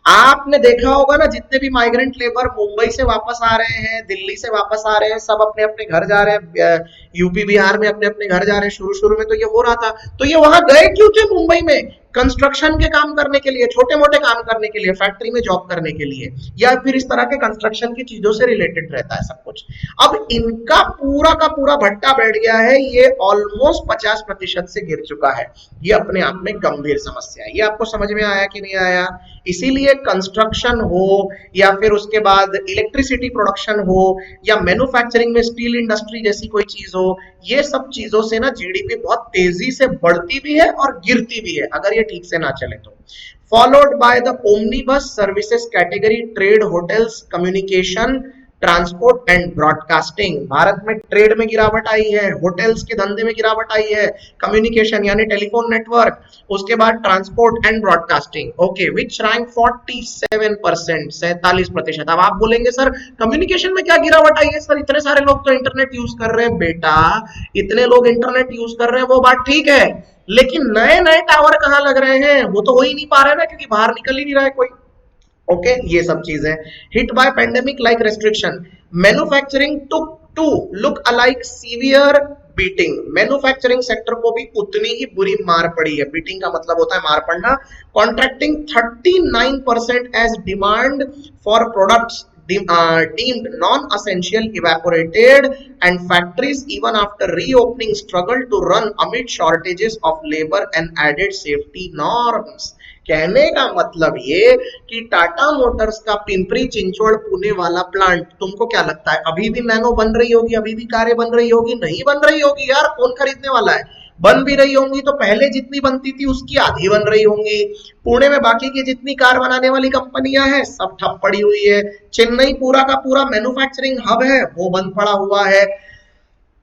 आपने देखा होगा ना, जितने भी माइग्रेंट लेबर मुंबई से वापस आ रहे हैं, दिल्ली से वापस आ रहे हैं, सब अपने अपने घर जा रहे हैं, यूपी बिहार में अपने अपने घर जा रहे हैं। शुरू शुरू में तो ये हो रहा था, तो ये वहां गए क्यों थे मुंबई में? कंस्ट्रक्शन के काम करने के लिए, छोटे मोटे काम करने के लिए, फैक्ट्री में जॉब करने के लिए, या फिर इस तरह के कंस्ट्रक्शन की चीजों से रिलेटेड रहता है सब कुछ। अब इनका पूरा का पूरा भट्टा बैठ गया है, ये ऑलमोस्ट 50% से गिर चुका है। ये अपने आप में गंभीर समस्या है। ये आपको समझ में आया कि नहीं आया? इसीलिए कंस्ट्रक्शन हो या फिर उसके बाद इलेक्ट्रिसिटी प्रोडक्शन हो या मैन्युफैक्चरिंग में स्टील इंडस्ट्री जैसी कोई चीज हो, ये सब चीजों से ना जीडीपी बहुत तेजी से बढ़ती भी है और गिरती भी है अगर ये ठीक से ना चले तो। Followed by the omnibus services category, trade, hotels, communication, transport and broadcasting. Bharat में ट्रेड में गिरावट आई है, होटल्स के धंधे में गिरावट आई है, कम्युनिकेशन यानी टेलीफोन नेटवर्क, उसके बाद transport and broadcasting. Okay, which rank 47%, 47%। अब आप बोलेंगे सर कम्युनिकेशन में क्या गिरावट आई है? सर इतने सारे लोग तो इंटरनेट यूज कर रहे हैं। बेटा, इतने लोग इंटरनेट यूज कर रहे हैं वो बात ठीक है, लेकिन नए नए टावर कहाँ लग रहे हैं? वो तो हो ही नहीं पा रहे ना, क्योंकि बाहर निकल ही नहीं रहा है कोई। ओके, ये सब चीजें। Hit by pandemic like restriction, manufacturing to look alike severe beating. Manufacturing sector को भी उतनी ही बुरी मार पड़ी है। बीटिंग का मतलब होता है मार पड़ना। Contracting 39% as demand for products deemed non-essential evaporated, and factories even after reopening struggle to run amid shortages of labor and added safety norms। कहने का मतलब ये कि टाटा मोटर्स का पिंपरी चिंचवड़ पुणे वाला प्लांट, तुमको क्या लगता है अभी भी नैनो बन रही होगी, अभी भी कारें बन रही होगी? नहीं बन रही होगी यार, कौन खरीदने वाला है? बन भी रही होंगी तो पहले जितनी बनती थी उसकी आधी बन रही होंगी। पुणे में बाकी की जितनी कार बनाने वाली कंपनियां हैं सब ठप पड़ी हुई है। चेन्नई पूरा का पूरा मैन्युफैक्चरिंग हब है, वो बंद पड़ा हुआ है।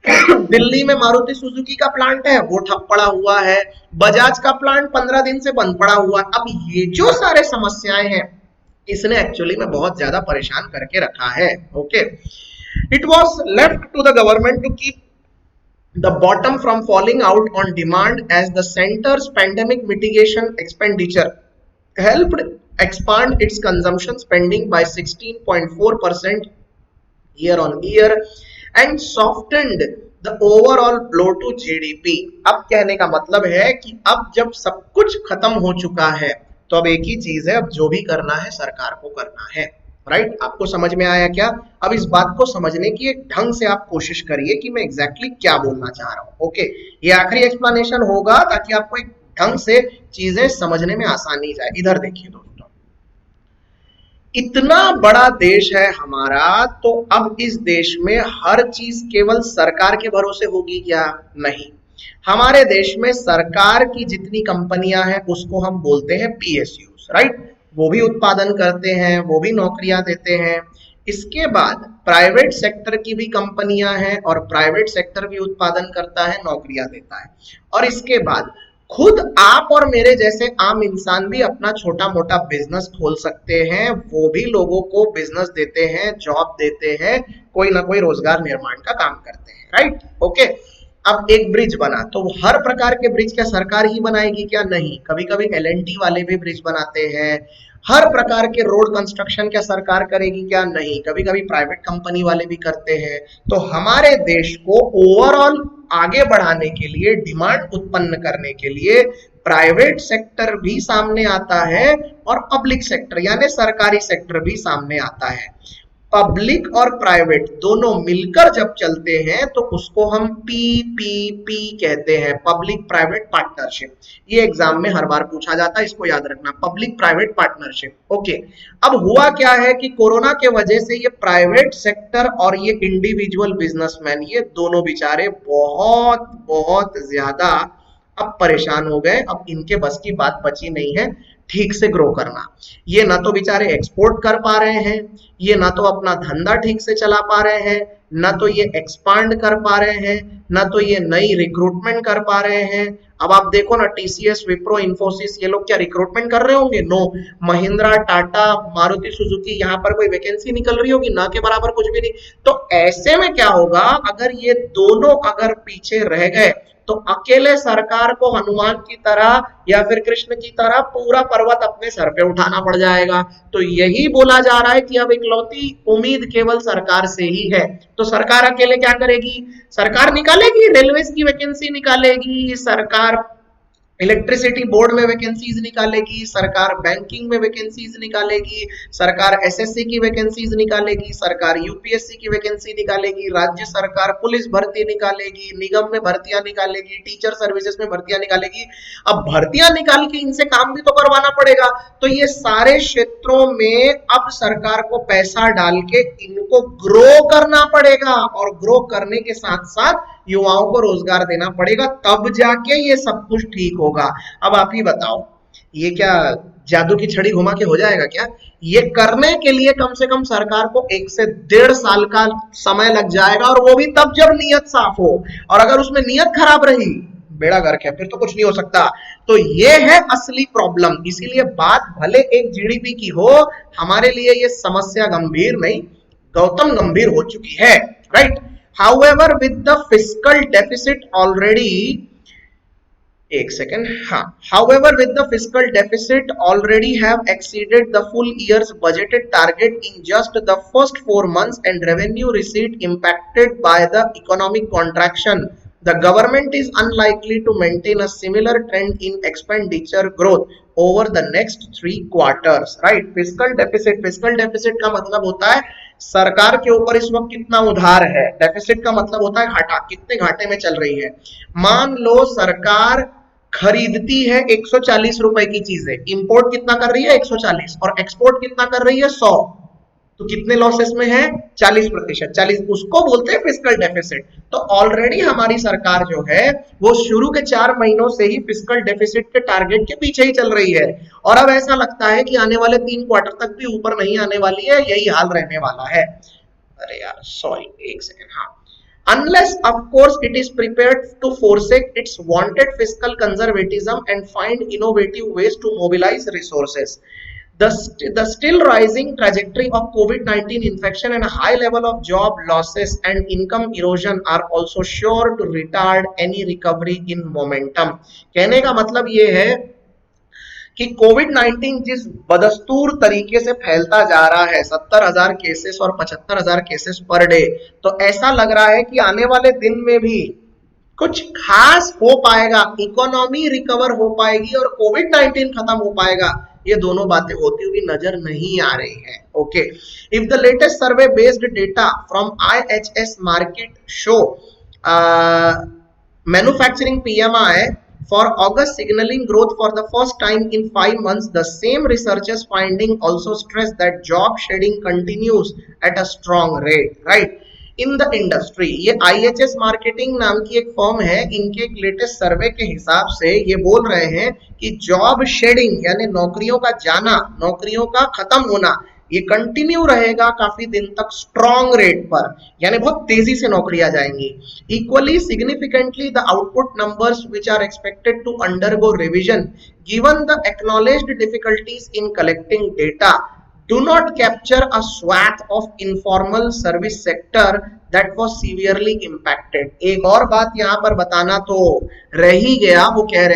दिल्ली में मारुति सुजुकी का प्लांट है, वो ठप पड़ा हुआ है। बजाज का प्लांट 15 दिन से बंद पड़ा हुआ है। अब ये जो सारे समस्याएं हैं, इसने एक्चुअली में बहुत ज्यादा परेशान करके रखा है। Okay, it was left to the government to keep the bottom from falling out on demand, as the center's pandemic mitigation expenditure helped expand its consumption spending by 16.4% year on year and softened the overall blow to GDP। अब कहने का मतलब है कि अब जब सब कुछ खत्म हो चुका है तो अब एक ही चीज है, अब जो भी करना है सरकार को करना है। राइट, आपको समझ में आया क्या? अब इस बात को समझने की एक ढंग से आप कोशिश करिए कि मैं एग्जैक्टली क्या बोलना चाह रहा हूं। ओके, ये आखिरी एक्सप्लेनेशन होगा ताकि आपको एक ढंग से चीजें समझने में आसानी जाए। इधर देखिए दोस्तों, इतना बड़ा देश है हमारा, तो अब इस देश में हर चीज केवल सरकार के भरोसे होगी क्या? नहीं। हमारे देश में सरकार की जितनी कंपनियां हैं उसको हम बोलते हैं पीएसयूज, राइट? वो भी उत्पादन करते हैं, वो भी नौकरियां देते हैं। इसके बाद प्राइवेट सेक्टर की भी कंपनियां हैं और प्राइवेट सेक्टर भी उत्पादन करता है, नौकरियां देता है। और इसके बाद खुद आप और मेरे जैसे आम इंसान भी अपना छोटा मोटा बिजनेस खोल सकते हैं, वो भी लोगों को बिजनेस देते हैं, जॉब देते हैं, कोई ना कोई रोजगार निर्माण का काम करते हैं, राइट? ओके। अब एक ब्रिज बना तो हर प्रकार के ब्रिज क्या सरकार ही बनाएगी क्या? नहीं, कभी कभी एलएनटी वाले भी ब्रिज बनाते हैं। हर प्रकार के रोड कंस्ट्रक्शन क्या सरकार करेगी क्या? नहीं, कभी कभी प्राइवेट कंपनी वाले भी करते हैं। तो हमारे देश को ओवरऑल आगे बढ़ाने के लिए, डिमांड उत्पन्न करने के लिए प्राइवेट सेक्टर भी सामने आता है और पब्लिक सेक्टर यानी सरकारी सेक्टर भी सामने आता है। पब्लिक और प्राइवेट दोनों मिलकर जब चलते हैं तो उसको हम पीपीपी कहते हैं, पब्लिक प्राइवेट पार्टनरशिप। ये एग्जाम में हर बार पूछा जाता है, इसको याद रखना, पब्लिक प्राइवेट पार्टनरशिप। ओके। अब हुआ क्या है कि कोरोना के वजह से ये प्राइवेट सेक्टर और ये इंडिविजुअल बिजनेसमैन, ये दोनों बेचारे बहुत बहुत ज्यादा अब परेशान हो गए। अब इनके बस की बात बची नहीं है ठीक से ग्रो करना। ये ना तो बेचारे एक्सपोर्ट कर पा रहे हैं, ये ना तो अपना धंधा ठीक से चला पा रहे हैं, ना तो ये एक्सपांड कर पा रहे हैं, ना तो ये नई रिक्रूटमेंट कर पा रहे हैं। अब आप देखो ना, टीसीएस, विप्रो, इन्फोसिस, ये लोग क्या रिक्रूटमेंट कर रहे होंगे? नो। महिंद्रा, टाटा, मारुति सुजुकी, यहाँ पर कोई वैकेंसी निकल रही होगी? ना के बराबर कुछ भी नहीं। तो ऐसे में क्या होगा, अगर ये दोनों अगर पीछे रह गए तो अकेले सरकार को हनुमान की तरह या फिर कृष्ण की तरह पूरा पर्वत अपने सर पे उठाना पड़ जाएगा। तो यही बोला जा रहा है कि अब इकलौती उम्मीद केवल सरकार से ही है। तो सरकार अकेले क्या करेगी? सरकार निकालेगी, रेलवे की वैकेंसी निकालेगी, सरकार इलेक्ट्रिसिटी बोर्ड में वैकेंसीज निकालेगी, सरकार बैंकिंग में वैकेंसीज निकालेगी, सरकार एसएससी की वैकेंसीज निकालेगी, सरकार यूपीएससी की वैकेंसी निकालेगी, राज्य सरकार पुलिस भर्ती निकालेगी, निगम में भर्तियां निकालेगी, टीचर सर्विसेज में भर्तियां निकालेगी। अब भर्तियां निकाल के इनसे काम भी तो करवाना पड़ेगा। तो ये सारे क्षेत्रों में अब सरकार को पैसा डाल के इनको ग्रो करना पड़ेगा और ग्रो करने के साथ साथ युवाओं को रोजगार देना पड़ेगा, तब जाके ये सब कुछ ठीक होगा। अब आप ही बताओ, ये क्या जादू की छड़ी घुमा के हो जाएगा क्या? ये करने के लिए कम से कम सरकार को 1 से 1.5 साल का समय लग जाएगा, और वो भी तब जब नीयत साफ हो। और अगर उसमें नीयत खराब रही, बेड़ा गर्क है, फिर तो कुछ नहीं हो सकता। तो ये है असली प्रॉब्लम। इसीलिए बात भले एक जीडीपी की हो, हमारे लिए ये समस्या गंभीर नहीं, गौतम गंभीर हो चुकी है, right? However, with the fiscal deficit already, एक सेकेंड, हाँ, however, with the fiscal deficit already have exceeded the full year's budgeted target in just the first 4 months and revenue receipt impacted by the economic contraction, the government is unlikely to maintain a similar trend in expenditure growth over the next 3 quarters, right? Fiscal deficit का मतलब होता है सरकार के ऊपर इस वक्त कितना उधार है। डेफिसिट का मतलब होता है घाटा, कितने घाटे में चल रही है। मान लो सरकार खरीदती है 140 रुपए की चीजें, इंपोर्ट कितना कर रही है? 140, और एक्सपोर्ट कितना कर रही है? 100। तो कितने लॉसेस में है? 40%। 40, उसको बोलते हैं फिस्कल डेफिसिट। तो ऑलरेडी हमारी सरकार जो है वो शुरू के 4 महीनों से ही फिस्कल डेफिसिट के टारगेट के पीछे ही चल रही है, और अब ऐसा लगता है कि आने वाले 3 क्वार्टर तक भी ऊपर नहीं आने वाली है, यही हाल रहने वाला है। अरे यार सॉरी, एक सेकेंड, हाँ। Unless, of course, it is prepared to forsake its wanted fiscal conservatism and find innovative ways to mobilize resources. The still rising trajectory of COVID-19 infection and a high level of job losses and income erosion are also sure to retard any recovery in momentum. कहने का मतलब ये है कि कोविड-19 जिस बदस्तूर तरीके से फैलता जा रहा है, 70,000 केसेस और 75,000 केसेस पर डे, तो ऐसा लग रहा है कि आने वाले दिन में भी कुछ खास हो पाएगा, इकोनॉमी रिकवर हो पाएगी और कोविड-19 खत्म हो पाएगा। ये दोनों बातें होती हुई नजर नहीं आ रही है। Okay, if the latest survey based data from IHS market show manufacturing PMI For August signaling growth for the first time in 5 months, the same researchers finding also stress that job shedding continues at a strong rate, right? In the industry, ये IHS marketing नाम की एक firm है, इनके एक latest सर्वे के हिसाब से ये बोल रहे हैं कि जॉब शेडिंग यानी नौकरियों का जाना, नौकरियों का खत्म होना, ये कंटिन्यू रहेगा काफी दिन तक स्ट्रॉन्ग रेट पर, यानी बहुत तेजी से नौकरियां जाएंगी। Equally significantly the output numbers which are expected to undergo revision given the acknowledged difficulties in collecting data do not capture a swath of informal service sector that was severely impacted। एक और बात यहाँ पर बताना तो रह ही गया, वो कह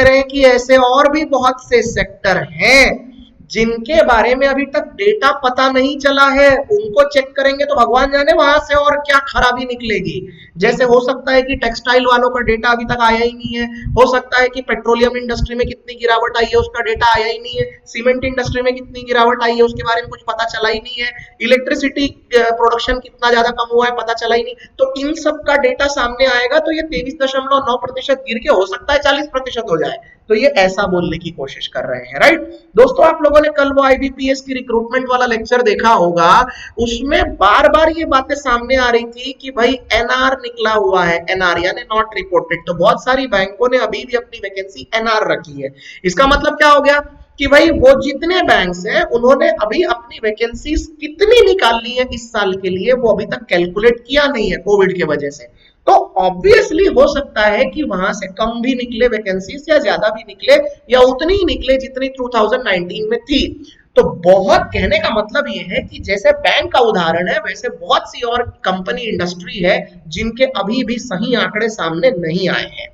रहे हैं कि ऐसे और भी बहुत से सेक्टर हैं जिनके बारे में अभी तक डेटा पता नहीं चला है, उनको चेक करेंगे तो भगवान जाने वहां से और क्या खराबी निकलेगी। जैसे हो सकता है कि टेक्सटाइल वालों का डेटा अभी तक आया ही नहीं है, हो सकता है कि पेट्रोलियम इंडस्ट्री में कितनी गिरावट आई है उसका डेटा आया ही नहीं है, सीमेंट इंडस्ट्री में कितनी गिरावट आई है उसके बारे में कुछ पता चला ही नहीं है, इलेक्ट्रिसिटी प्रोडक्शन कितना ज्यादा कम हुआ है पता चला ही नहीं। तो इन सब का डेटा सामने आएगा तो ये 23.9% गिर के हो सकता है 40% हो जाए। तो ये ऐसा बोलने की कोशिश कर रहे हैं, राइट। दोस्तों आप लोगों ने कल वो IBPS की रिक्रूटमेंट वाला लेक्चर देखा होगा, उसमें बार बार ये बातें सामने आ रही थी कि भाई NR निकला हुआ है, NR यानी नॉट रिपोर्टेड। तो बहुत सारी बैंकों ने अभी भी अपनी वैकेंसी NR रखी है। इसका मतलब क्या हो गया कि भाई वो जितने बैंक्स हैं उन्होंने अभी अपनी वैकेंसीज कितनी निकालनी है इस साल के लिए वो अभी तक कैलकुलेट किया नहीं है कोविड की वजह से। तो ऑब्वियसली हो सकता है कि वहां से कम भी निकले वैकेंसीज या ज्यादा भी निकले या उतनी ही निकले जितनी 2019 में थी। तो बहुत कहने का मतलब ये है कि जैसे बैंक का उदाहरण है वैसे बहुत सी और कंपनी इंडस्ट्री है जिनके अभी भी सही आंकड़े सामने नहीं आए हैं।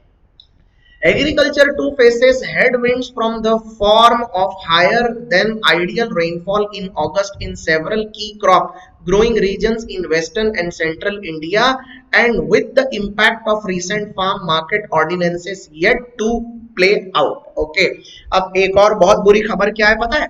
Agriculture too faces headwinds from the form of higher than ideal rainfall in August in several key crop growing regions in western and central India and with the impact of recent farm market ordinances yet to play out। Okay, अब एक और बहुत बुरी खबर क्या है पता है?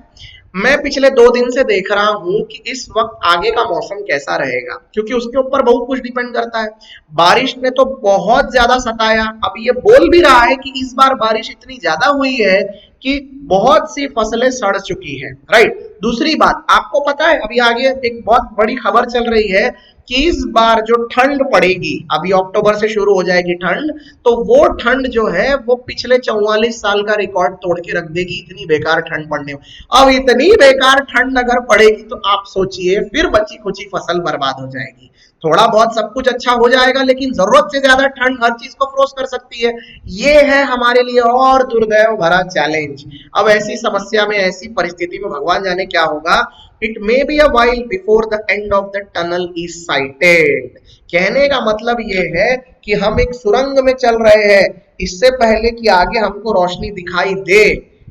मैं पिछले 2 दिन से देख रहा हूं कि इस वक्त आगे का मौसम कैसा रहेगा, क्योंकि उसके ऊपर बहुत कुछ डिपेंड करता है। बारिश ने तो बहुत ज्यादा सताया, अब ये बोल भी रहा है कि इस बार बारिश इतनी ज्यादा हुई है कि बहुत सी फसलें सड़ चुकी हैं, राइट। दूसरी बात आपको पता है अभी आगे एक बहुत बड़ी खबर चल रही है कि इस बार जो ठंड पड़ेगी, अभी अक्टूबर से शुरू हो जाएगी ठंड, तो वो ठंड जो है वो पिछले 44 साल का रिकॉर्ड तोड़ के रख देगी, इतनी बेकार ठंड पड़ने। अब इतनी बेकार ठंड अगर पड़ेगी तो आप सोचिए फिर बची खुची फसल बर्बाद हो जाएगी। थोड़ा बहुत सब कुछ अच्छा हो जाएगा लेकिन जरूरत से ज्यादा ठंड हर चीज को फ्रोज कर सकती है। ये है हमारे लिए और दुर्दैव भरा चैलेंज। अब ऐसी समस्या में, ऐसी परिस्थिति में भगवान जाने क्या होगा। It may be a while before the end of the tunnel is sighted. कहने का मतलब ये है कि हम एक सुरंग में चल रहे हैं, इससे पहले कि आगे हमको रोशनी दिखाई दे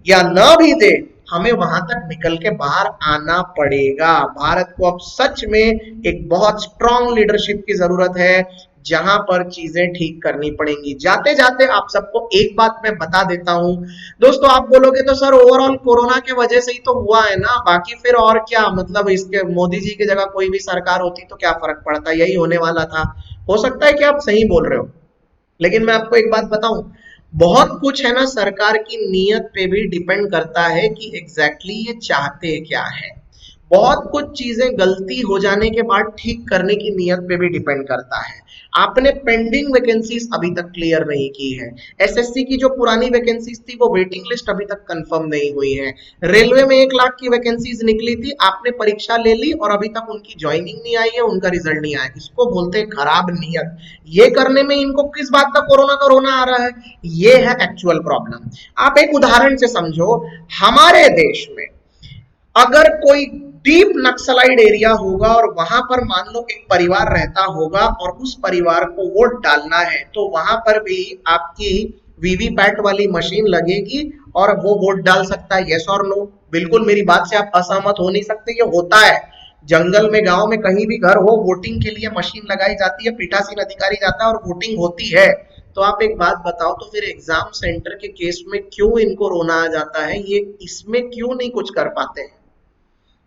या ना भी दे, हमें वहां तक निकल के बाहर आना पड़ेगा। भारत को अब सच में एक बहुत स्ट्रांग लीडरशिप की जरूरत है जहां पर चीजें ठीक करनी पड़ेंगी। जाते जाते आप सबको एक बात मैं बता देता हूं दोस्तों, आप बोलोगे तो सर ओवरऑल कोरोना के वजह से ही तो हुआ है ना, बाकी फिर और क्या, मतलब इसके मोदी जी की जगह कोई भी सरकार होती तो क्या फर्क पड़ता, यही होने वाला था। हो सकता है कि आप सही बोल रहे हो, लेकिन मैं आपको एक बात बताऊं, बहुत कुछ है ना सरकार की नीयत पे भी डिपेंड करता है कि एग्जैक्टली ये चाहते क्या है। बहुत कुछ चीजें गलती हो जाने के बाद ठीक करने की नीयत पे भी डिपेंड करता है। आपने पेंडिंग वैकेंसीज अभी तक क्लियर नहीं की है, SSC की जो पुरानी वैकेंसीज थी वो वेटिंग लिस्ट अभी तक कंफर्म नहीं हुई है, रेलवे में 1 लाख की वैकेंसीज निकली थी, आपने परीक्षा ले ली और अभी तक उनकी ज्वाइनिंग नहीं आई है, उनका रिजल्ट नहीं आया। इसको बोलते हैं खराब नीयत। ये करने में इनको किस बात का कोरोना आ रहा है, ये है एक्चुअल प्रॉब्लम। आप एक उदाहरण से समझो, हमारे देश में अगर कोई डीप नक्सलाइड एरिया होगा और वहां पर मान लो एक परिवार रहता होगा और उस परिवार को वोट डालना है, तो वहां पर भी आपकी वीवीपैट वाली मशीन लगेगी और वो वोट डाल सकता है, यस और नो। बिल्कुल मेरी बात से आप असहमत हो नहीं सकते, ये होता है। जंगल में, गांव में, कहीं भी घर हो, वोटिंग के लिए मशीन लगाई जाती है, पीठासीन अधिकारी जाता है और वोटिंग होती है। तो आप एक बात बताओ, तो फिर एग्जाम सेंटर के केस में क्यों इनको रोना आ जाता है, ये इसमें क्यों नहीं कुछ कर पाते हैं?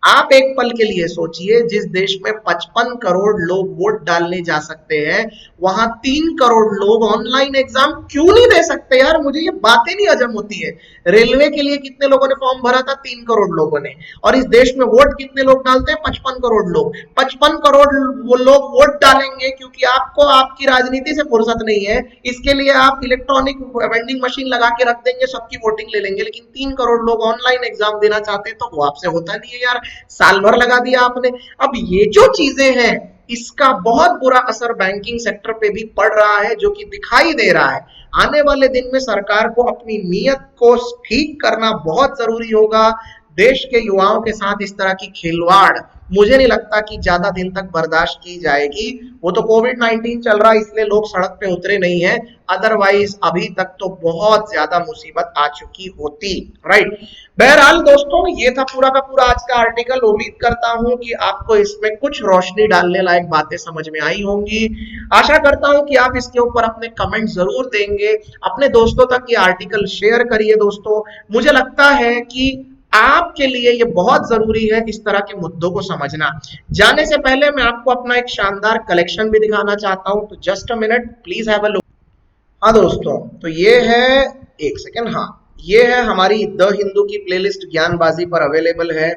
आप एक पल के लिए सोचिए, जिस देश में 55 करोड़ लोग वोट डालने जा सकते हैं, वहां 3 करोड़ लोग ऑनलाइन एग्जाम क्यों नहीं दे सकते यार? मुझे ये बातें नहीं हजम होती है। रेलवे के लिए कितने लोगों ने फॉर्म भरा था? 3 करोड़ लोगों ने। और इस देश में वोट कितने लोग डालते हैं? 55 करोड़ लोग। 55 करोड़ वो लोग वोट डालेंगे क्योंकि आपको आपकी राजनीति से फुर्सत नहीं है। इसके लिए आप इलेक्ट्रॉनिक वेंडिंग मशीन लगा के रख देंगे, सबकी वोटिंग ले लेंगे। लेकिन 3 करोड़ लोग ऑनलाइन एग्जाम देना चाहते हैं तो वो आपसे होता नहीं है यार। साल भर लगा दिया आपने। अब ये जो चीजें हैं, इसका बहुत बुरा असर बैंकिंग सेक्टर पे भी पड़ रहा है, जो कि दिखाई दे रहा है। आने वाले दिन में सरकार को अपनी नीयत को ठीक करना बहुत जरूरी होगा। देश के युवाओं के साथ इस तरह की खिलवाड़ मुझे नहीं लगता कि ज्यादा दिन तक बर्दाश्त की जाएगी। वो तो कोविड-19 चल रहा है इसलिए लोग सड़क पे उतरे नहीं है, अदरवाइज अभी तक तो बहुत ज्यादा मुसीबत आ चुकी होती। राइट। बहरहाल दोस्तों, ये था पूरा का पूरा आज का आर्टिकल। उम्मीद करता हूं कि आपको इसमें कुछ रोशनी डालने लायक बातें समझ में आई होंगी। आशा करता हूं कि आप इसके ऊपर अपने कमेंट जरूर देंगे। अपने दोस्तों तक ये आर्टिकल शेयर करिए दोस्तों। मुझे लगता है कि आपके लिए ये बहुत जरूरी है इस तरह के मुद्दों को समझना। जाने से पहले मैं आपको अपना एक शानदार कलेक्शन भी दिखाना चाहता हूं, तो just a minute, please have a look. हाँ दोस्तों, तो ये है, एक सेकेंड, हाँ, ये है हमारी द हिंदू की प्लेलिस्ट, ज्ञानबाजी पर अवेलेबल है।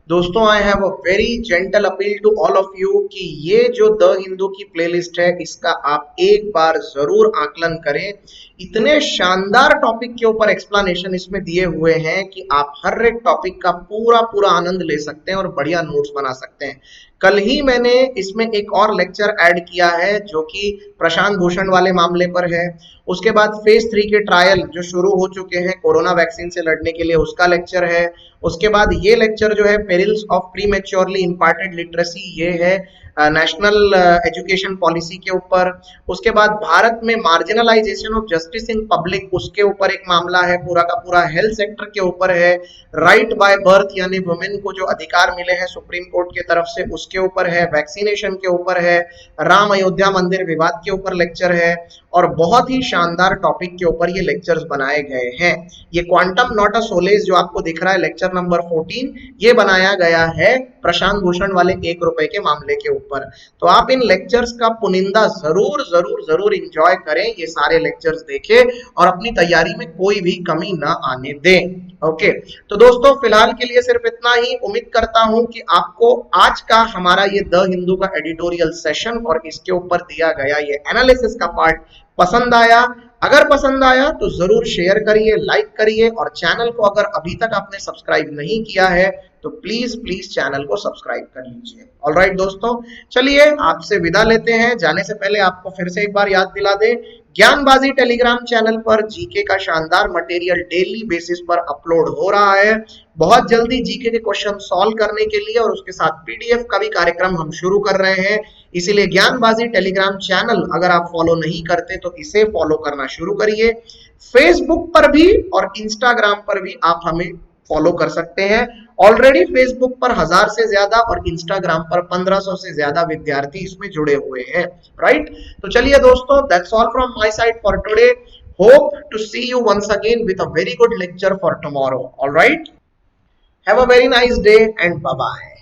दोस्तों, I have a very gentle appeal to all of you कि ये जो द हिंदू की प्लेलिस्ट है, इसका आप एक बार जरूर आकलन करें। इतने शानदार टॉपिक के ऊपर एक्सप्लेनेशन इसमें दिए हुए हैं कि आप हर एक टॉपिक का पूरा पूरा आनंद ले सकते हैं और बढ़िया नोट्स बना सकते हैं। कल ही मैंने इसमें एक और लेक्चर ऐड किया है जो कि प्रशांत भूषण वाले मामले पर है। उसके बाद फेज 3 के ट्रायल जो शुरू हो चुके हैं कोरोना वैक्सीन से लड़ने के लिए, उसका लेक्चर है। उसके बाद ये लेक्चर जो है perils of prematurely imparted literacy, ये है नेशनल एजुकेशन पॉलिसी के ऊपर। उसके बाद भारत में marginalisation of justice in public, उसके ऊपर एक मामला है, पूरा का पूरा हेल्थ सेक्टर के ऊपर है। राइट बाय बर्थ यानी वुमेन को जो अधिकार मिले हैं सुप्रीम कोर्ट की तरफ से, उसके ऊपर है। वैक्सीनेशन के ऊपर है। राम अयोध्या मंदिर विवाद के ऊपर लेक्चर है। और बहुत ही शानदार टॉपिक के ऊपर ये लेक्चर्स बनाए गए हैं। ये क्वांटम नॉट अ सोलेज जो आपको दिख रहा है लेक्चर नंबर 14, ये बनाया गया है प्रशांत भूषण वाले 1 रुपए के मामले के ऊपर। तो आप इन लेक्चर्स का पुनिंदा जरूर जरूर जरूर इंजॉय करें, ये सारे लेक्चर्स देखें और अपनी तैयारी में कोई भी कमी ना आने दें। ओके, तो दोस्तों फिलहाल के लिए सिर्फ इतना ही। उम्मीद करता हूं कि आपको आज का हमारा ये द हिंदू का एडिटोरियल सेशन और इसके ऊपर दिया गया ये एनालिसिस का पार्ट पसंद आया। अगर पसंद आया तो जरूर शेयर करिए, लाइक करिए, और चैनल को अगर अभी तक आपने सब्सक्राइब नहीं किया है तो प्लीज प्लीज चैनल को सब्सक्राइब कर लीजिए। ऑलराइट दोस्तों, चलिए आपसे विदा लेते हैं। जाने से पहले आपको फिर से एक बार याद दिला दें, ज्ञानबाजी टेलीग्राम चैनल पर जीके का शानदार मटेरियल डेली बेसिस पर अपलोड हो रहा है। बहुत जल्दी जीके के क्वेश्चन सॉल्व करने के लिए और उसके साथ पीडीएफ का भी कार्यक्रम हम शुरू कर रहे हैं। इसीलिए ज्ञानबाजी टेलीग्राम चैनल अगर आप फॉलो नहीं करते तो इसे फॉलो करना शुरू करिए। फेसबुक पर भी और इंस्टाग्राम पर भी आप हमें फॉलो कर सकते हैं। ऑलरेडी फेसबुक पर 1000 से ज्यादा और इंस्टाग्राम पर 1500 से ज्यादा विद्यार्थी इसमें जुड़े हुए हैं। राइट, तो चलिए दोस्तों, that's all from my side for today. Hope to see you once again with a very good lecture for tomorrow. Alright, have a very nice day and bye bye.